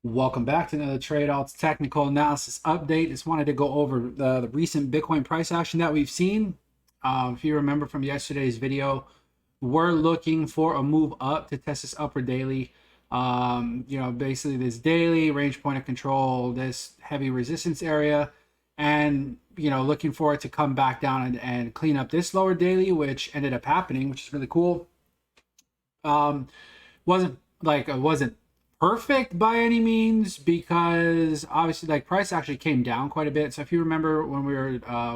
Welcome back to another Trade Alts technical analysis update. Just wanted to go over the recent Bitcoin price action that we've seen. If you remember from yesterday's video, we're looking for a move up to test this upper daily. Basically this daily range point of control, this heavy resistance area, and looking for it to come back down and clean up this lower daily, which ended up happening, which is really cool. Wasn't perfect by any means, because obviously like price actually came down quite a bit. So if you remember when we were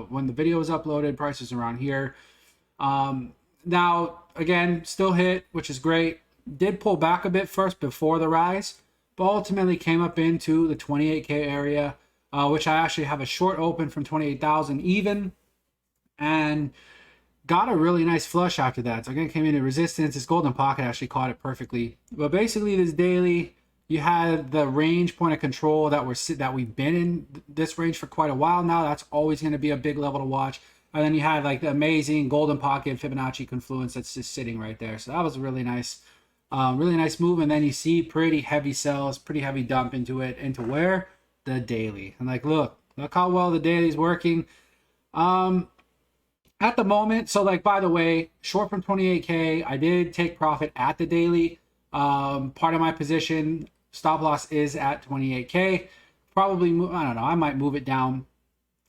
when the video was uploaded, prices around here. Now again, still hit, which is great. Did pull back a bit first before the rise, but ultimately came up into the 28k area, which I actually have a short open from 28,000 even, and got a really nice flush after that. So again, came into resistance. This golden pocket actually caught it perfectly. But basically, this daily, you had the range point of control that we've been in this range for quite a while now. That's always going to be a big level to watch. And then you had like the amazing golden pocket Fibonacci confluence that's just sitting right there. So that was a really nice move. And then you see pretty heavy sells, pretty heavy dump into it, into where? The daily. And like, look how well the daily's working. At the moment, so like, by the way, short from 28k, I did take profit at the daily. Part of my position stop loss is at 28k. Probably I don't know, I might move it down.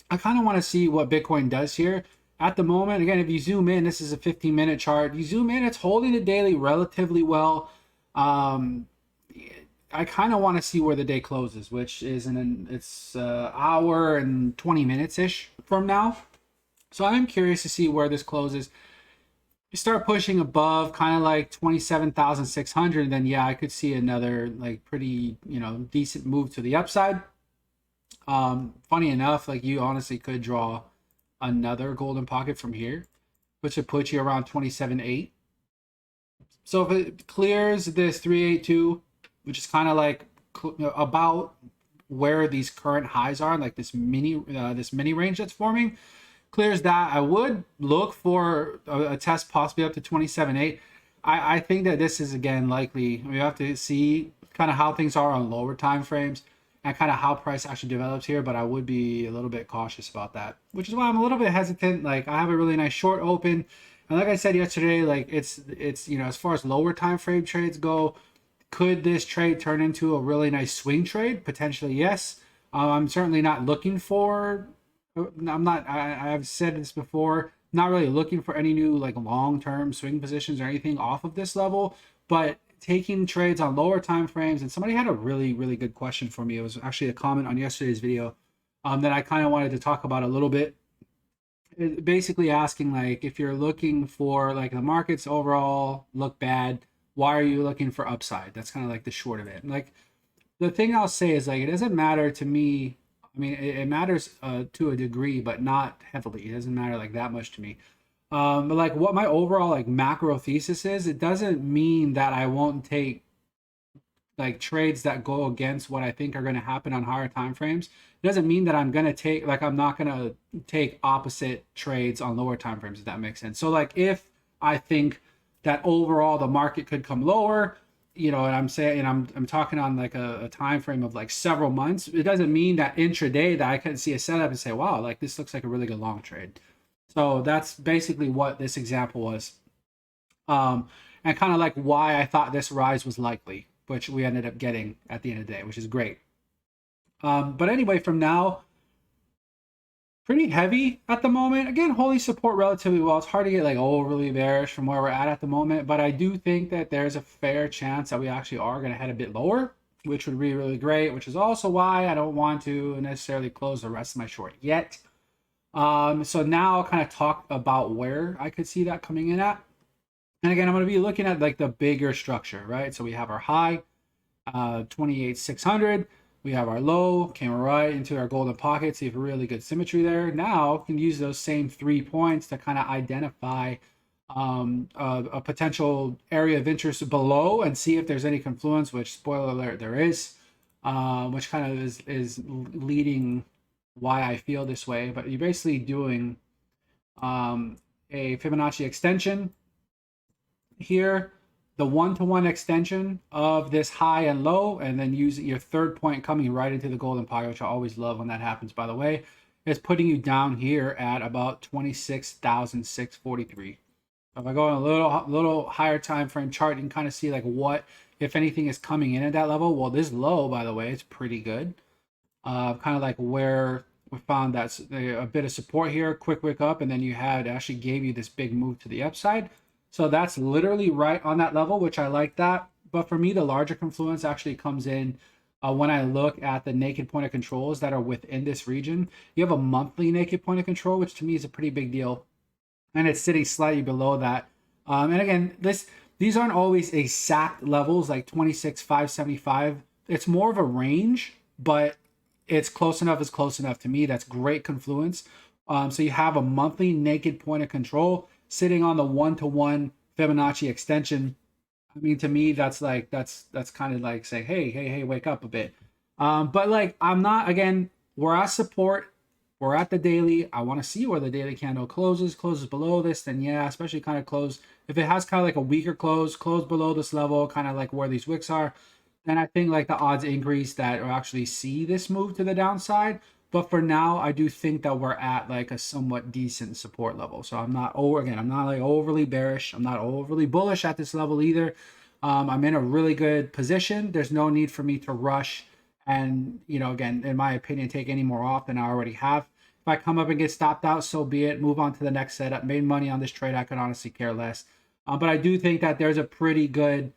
I kind of want to see what Bitcoin does here. At the moment, again, if you zoom in, this is a 15-minute chart. You zoom in, it's holding the daily relatively well. I kind of want to see where the day closes, which is it's hour and 20 minutes ish from now. So I'm curious to see where this closes. You start pushing above kind of like 27,600, then yeah, I could see another like pretty, decent move to the upside. Funny enough, like you honestly could draw another golden pocket from here, which would put you around 27.8. So if it clears this 382, which is kind of like about where these current highs are, like this mini range that's forming, clears that, I would look for a test possibly up to 27.8. I think that this is again likely. We have to see kind of how things are on lower time frames and kind of how price actually develops here, but I would be a little bit cautious about that, which is why I'm a little bit hesitant. Like I have a really nice short open, and like I said yesterday, like it's as far as lower time frame trades go, could this trade turn into a really nice swing trade? Potentially, yes. I'm certainly not looking for I've said this before, not really looking for any new like long-term swing positions or anything off of this level, but taking trades on lower time frames. And somebody had a really good question for me. It was actually a comment on yesterday's video that I kind of wanted to talk about a little bit. Basically asking, like, if you're looking for like the markets overall look bad, why are you looking for upside? That's kind of like the short of it. Like, the thing I'll say is, like, it doesn't matter to me. I mean, it matters to a degree, but not heavily. It doesn't matter like that much to me. But like what my overall like macro thesis is, it doesn't mean that I won't take like trades that go against what I think are going to happen on higher time frames. It doesn't mean that I'm going to take, like, I'm not going to take opposite trades on lower time frames, if that makes sense. So like if I think that overall the market could come lower, and I'm saying, and I'm talking on like a time frame of like several months, it doesn't mean that intraday that I can see a setup and say, wow, like this looks like a really good long trade. So that's basically what this example was, and kind of like why I thought this rise was likely, which we ended up getting at the end of the day, which is great. But anyway, from now, pretty heavy at the moment. Again, holding support relatively well. It's hard to get like overly bearish from where we're at the moment, but I do think that there's a fair chance that we actually are going to head a bit lower, which would be really great, which is also why I don't want to necessarily close the rest of my short yet. So now I'll kind of talk about where I could see that coming in at. And again, I'm going to be looking at like the bigger structure, right? So we have our high, 28,600. We have our low, came right into our golden pocket, so you have a really good symmetry there. Now we can use those same 3 points to kind of identify a potential area of interest below and see if there's any confluence, which, spoiler alert, there is, which kind of is leading why I feel this way. But you're basically doing a Fibonacci extension here the one-to-one extension of this high and low, and then use your third point coming right into the golden pocket, which I always love when that happens, by the way, is putting you down here at about 26,643. If I go on a little higher time frame chart, you can kind of see like what, if anything, is coming in at that level. Well, this low, by the way, it's pretty good. Kind of like where we found that's a bit of support here, quick wick up, and then you had actually gave you this big move to the upside. So that's literally right on that level, which I like that. But for me, the larger confluence actually comes in when I look at the naked point of controls that are within this region. You have a monthly naked point of control, which to me is a pretty big deal, and it's sitting slightly below that. And again, these aren't always exact levels like 26,575. It's more of a range, but it's close enough is close enough to me. That's great confluence. So you have a monthly naked point of control sitting on the one-to-one Fibonacci extension. I mean, to me, that's kind of like saying, hey, wake up a bit. But like, I'm not, again, we're at support. We're at the daily. I want to see where the daily candle closes below this, then yeah, especially kind of close. If it has kind of like a weaker close below this level, kind of like where these wicks are, then I think like the odds increase that we'll actually see this move to the downside. But for now, I do think that we're at like a somewhat decent support level. So I'm not I'm not like overly bearish. I'm not overly bullish at this level either. I'm in a really good position. There's no need for me to rush and, you know, again, in my opinion, take any more off than I already have. If I come up and get stopped out, so be it. Move on to the next setup. Made money on this trade. I could honestly care less. But I do think that there's a pretty good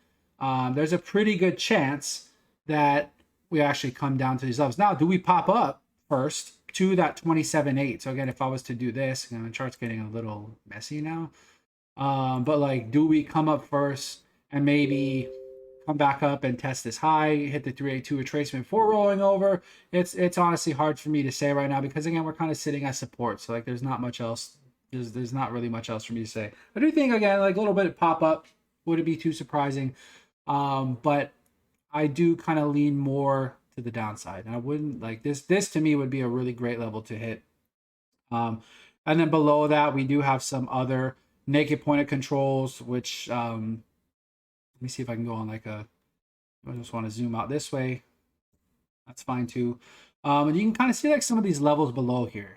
chance that we actually come down to these levels. Now, do we pop up first to that 27.8? So again, if I was to do this, you know, the chart's getting a little messy now. But like, do we come up first and maybe come back up and test this high, hit the 382 retracement before rolling over? It's honestly hard for me to say right now because again, we're kind of sitting at support. So like, there's not much else. There's not really much else for me to say. I do think again, like a little bit of pop up wouldn't be too surprising. But I do kind of lean more to the downside, and I wouldn't like this. This to me would be a really great level to hit. And then below that, we do have some other naked point of controls, which let me see if I can go on like a. I just want to zoom out this way. That's fine too. And you can kind of see like some of these levels below here.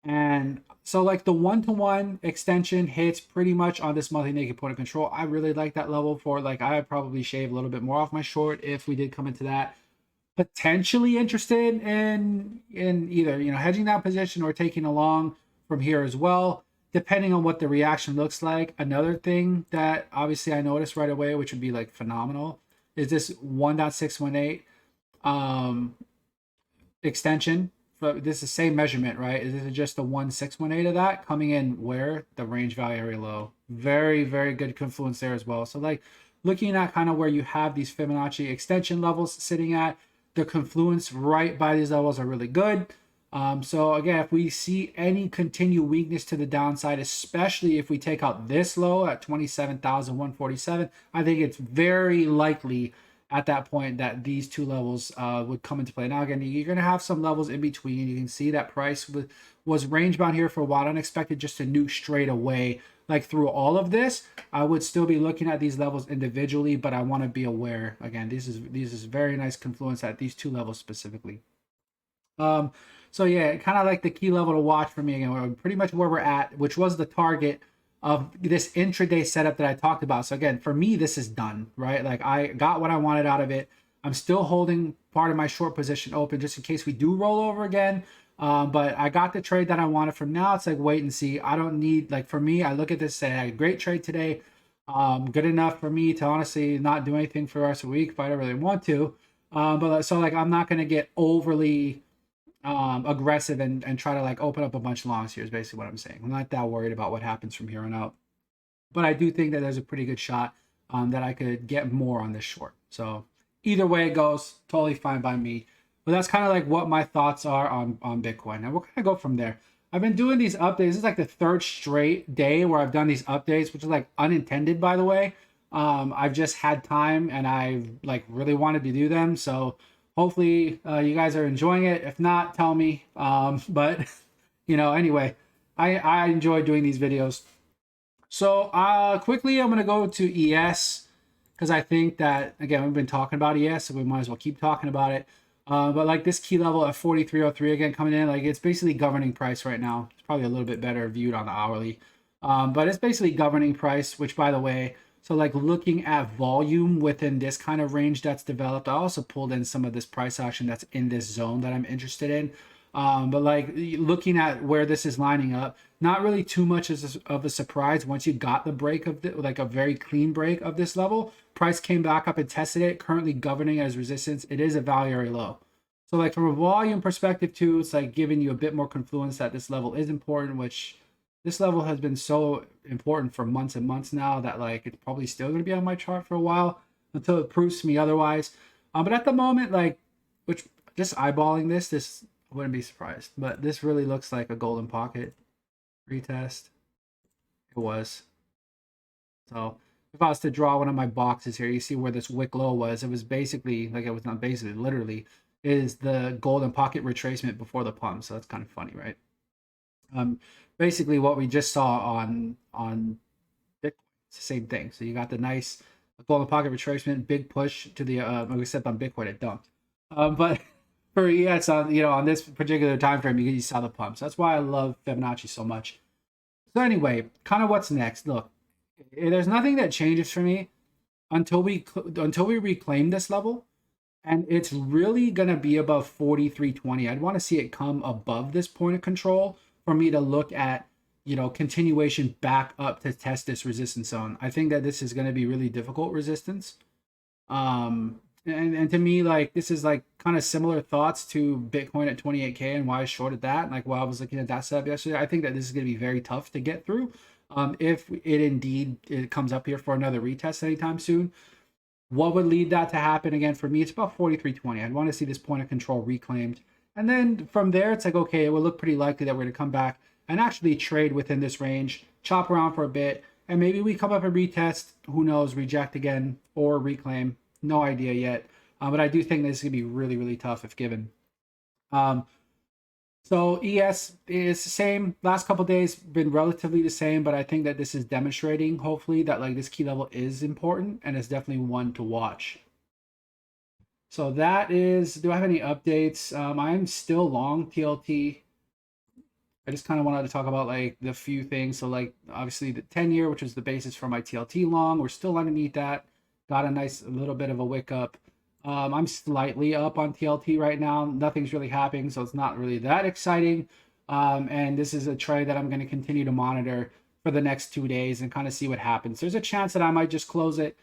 And so like the one-to-one extension hits pretty much on this monthly naked point of control. I really like that level for like, I would probably shave a little bit more off my short if we did come into that. Potentially interested in either, you know, hedging that position or taking along from here as well, depending on what the reaction looks like. Another thing that obviously I noticed right away, which would be like phenomenal, is this 1.618 extension. This is the same measurement, right? Is this just the 1.618 of that coming in where the range value area low? Very, very good confluence there as well. So like looking at kind of where you have these Fibonacci extension levels sitting at, the confluence right by these levels are really good. So again, if we see any continued weakness to the downside, especially if we take out this low at 27,147, I think it's very likely at that point that these two levels would come into play. Now, again, you're going to have some levels in between. You can see that price was range bound here for a while. Unexpected just to nuke straight away. Like through all of this, I would still be looking at these levels individually, but I want to be aware. Again, this is very nice confluence at these two levels specifically. So yeah, kind of like the key level to watch for me again, pretty much where we're at, which was the target of this intraday setup that I talked about. So again, for me, this is done, right? Like I got what I wanted out of it. I'm still holding part of my short position open just in case we do roll over again. But I got the trade that I wanted. From now, it's like wait and see. I don't need, like for me, I look at this, say I had a great trade today. Good enough for me to honestly not do anything for the rest of the week if I don't really want to. But so like I'm not going to get overly aggressive and try to like open up a bunch of longs here is basically what I'm saying. I'm not that worried about what happens from here on out, but I do think that there's a pretty good shot that I could get more on this short. So either way it goes, totally fine by me. But that's kind of like what my thoughts are on Bitcoin. Now we'll kind of go from there. I've been doing these updates. This is like the third straight day where I've done these updates, which is like unintended, by the way. I've just had time and I like really wanted to do them. So hopefully you guys are enjoying it. If not, tell me. But you know, anyway, I enjoy doing these videos. So quickly, I'm going to go to ES. because I think that, again, we've been talking about ES, so we might as well keep talking about it. But like this key level at 43.03 again coming in, like it's basically governing price right now. It's probably a little bit better viewed on the hourly, but it's basically governing price. Which, by the way, so like looking at volume within this kind of range that's developed, I also pulled in some of this price action that's in this zone that I'm interested in. But like looking at where this is lining up, not really too much of a surprise. Once you got the break of like a very clean break of this level, price came back up and tested it, currently governing as resistance. It is a value area low. So like from a volume perspective too, it's like giving you a bit more confluence that this level is important, which this level has been so important for months and months now that like it's probably still going to be on my chart for a while until it proves to me otherwise. But at the moment, like, which just eyeballing this I wouldn't be surprised. But this really looks like a golden pocket retest. It was. So if I was to draw one of my boxes here, you see where this wick low was. It was basically, like it was not basically, literally, is the golden pocket retracement before the pump. So that's kind of funny, right? Basically what we just saw on Bitcoin, it's the same thing. So you got the nice golden pocket retracement, big push to the except on Bitcoin it dumped. But for ES on on this particular time frame, you saw the pumps. That's why I love Fibonacci so much. So anyway, kind of what's next? Look, there's nothing that changes for me until we reclaim this level, and it's really gonna be above 43.20. I'd want to see it come above this point of control for me to look at continuation back up to test this resistance zone. I think that this is going to be really difficult resistance. And to me, like this is like kind of similar thoughts to Bitcoin at 28K and why I shorted that. Like while I was looking at that setup yesterday, I think that this is going to be very tough to get through. If it comes up here for another retest anytime soon. What would lead that to happen again for me? It's about 43.20. I'd want to see this point of control reclaimed. And then from there, it's like, okay, it would look pretty likely that we're going to come back and actually trade within this range, chop around for a bit, and maybe we come up and retest, who knows, reject again or reclaim. No idea yet. But I do think this is going to be really, really tough if given. So ES is the same. Last couple days been relatively the same, but I think that this is demonstrating, hopefully, that like this key level is important and it's definitely one to watch. So that is, do I have any updates? I'm still long TLT. I just kind of wanted to talk about like the few things. So like obviously the 10-year, which was the basis for my TLT long, we're still underneath that. Got a little bit of a wick up. I'm slightly up on TLT right now. Nothing's really happening, so it's not really that exciting. And this is a trade that I'm going to continue to monitor for the next 2 days and kind of see what happens. There's a chance that I might just close it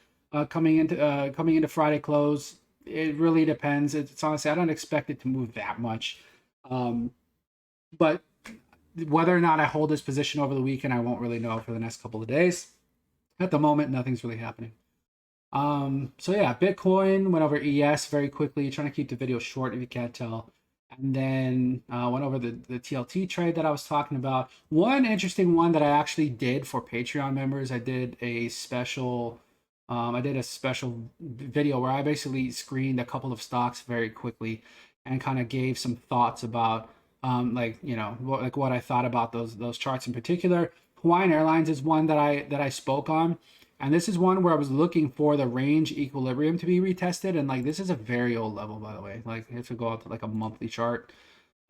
coming into Friday close. It really depends. It's honestly, I don't expect it to move that much. But whether or not I hold this position over the weekend, I won't really know for the next couple of days. At the moment, nothing's really happening. So yeah, Bitcoin went over ES very quickly, trying to keep the video short if you can't tell. And then went over the TLT trade that I was talking about. One interesting one that I actually did for Patreon members, I did a special video where I basically screened a couple of stocks very quickly and kind of gave some thoughts about what I thought about those charts in particular. Hawaiian Airlines is one that I spoke on, and this is one where I was looking for the range equilibrium to be retested, and like this is a very old level, by the way. Like you have to go out to like a monthly chart.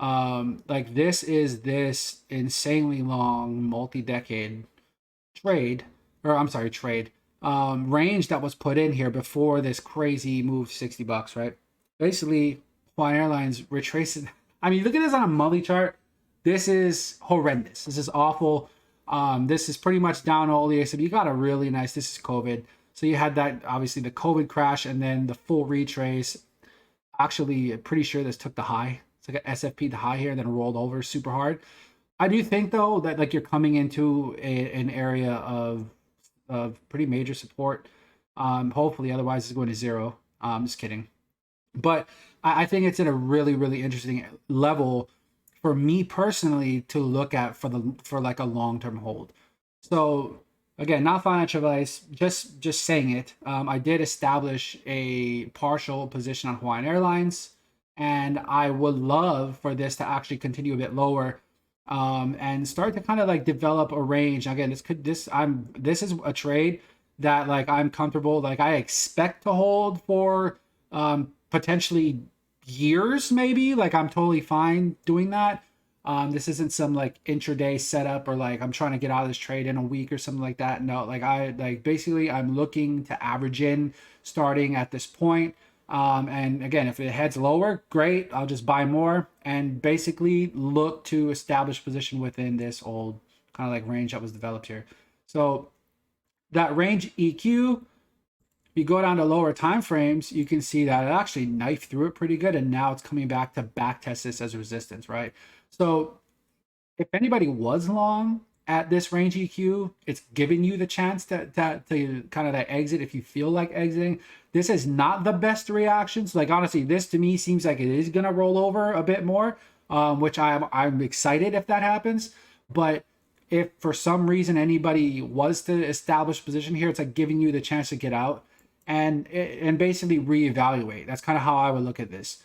Like this is this insanely long multi-decade trade range that was put in here before this crazy move $60, right? Basically, Hawaiian Airlines retracing. I mean, look at this on a monthly chart. This is horrendous. This is awful. This is pretty much down only, except you got a really nice, this is COVID. So you had that, obviously the COVID crash and then the full retrace. Actually, I'm pretty sure this took the high. It's like an SFP, the high here, and then rolled over super hard. I do think though that like you're coming into an area of pretty major support. Hopefully, otherwise it's going to zero. I'm just kidding. But I think it's in a really, really interesting level for me personally to look at for like a long-term hold. So again, not financial advice, just saying it. I did establish a partial position on Hawaiian Airlines, and I would love for this to actually continue a bit lower, and start to kind of like develop a range. Again, this is a trade that like I'm comfortable, like I expect to hold for potentially years, maybe. Like I'm totally fine doing that. This isn't some like intraday setup or like I'm trying to get out of this trade in a week or something like that. No, like I like basically I'm looking to average in starting at this point. And again, if it heads lower, great. I'll just buy more and basically look to establish position within this old kind of like range that was developed here. So that range EQ, you go down to lower time frames, you can see that it actually knifed through it pretty good, and now it's coming back to back test this as resistance, right? So if anybody was long at this range EQ, it's giving you the chance to kind of that exit if you feel like exiting. This is not the best reactions. Like honestly, this to me seems like it is gonna roll over a bit more, which I'm excited if that happens. But if for some reason anybody was to establish position here, it's like giving you the chance to get out and basically reevaluate. That's kind of how I would look at this.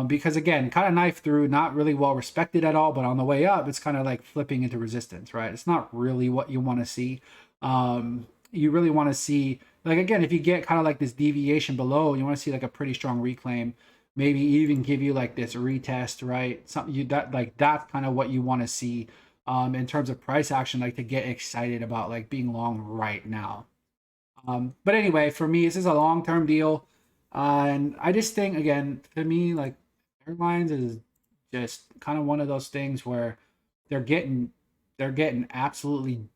Because again, kind of knife through, not really well respected at all, but on the way up, it's kind of like flipping into resistance, right? It's not really what you want to see. You really want to see, like, again, if you get kind of like this deviation below, you want to see like a pretty strong reclaim, maybe even give you like this retest, right? Something you that like that's kind of what you want to see in terms of price action, like to get excited about like being long right now. But anyway, for me, this is a long-term deal. And I just think, again, for me, like airlines is just kind of one of those things where they're getting they're getting absolutely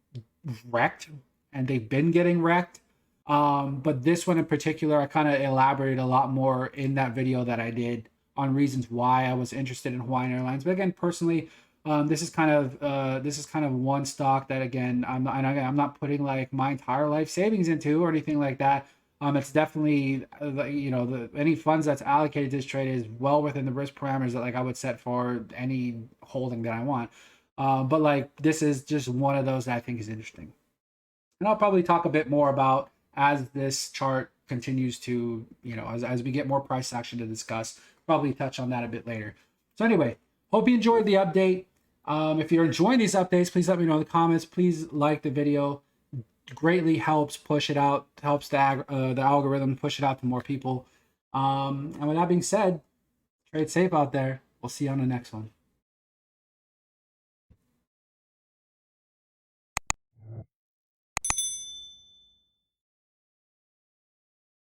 wrecked, and they've been getting wrecked. But this one in particular, I kind of elaborated a lot more in that video that I did on reasons why I was interested in Hawaiian Airlines. But again, personally, this is kind of one stock that again I'm not putting like my entire life savings into or anything like that. It's definitely you know any funds that's allocated to this trade is well within the risk parameters that like I would set for any holding that I want. But like this is just one of those that I think is interesting, and I'll probably talk a bit more about as this chart continues to as we get more price action to discuss. Probably touch on that a bit later. So anyway, hope you enjoyed the update. If you're enjoying these updates, please let me know in the comments. Please like the video. Greatly helps push it out, helps the algorithm push it out to more people. And with that being said, trade safe out there. We'll see you on the next one.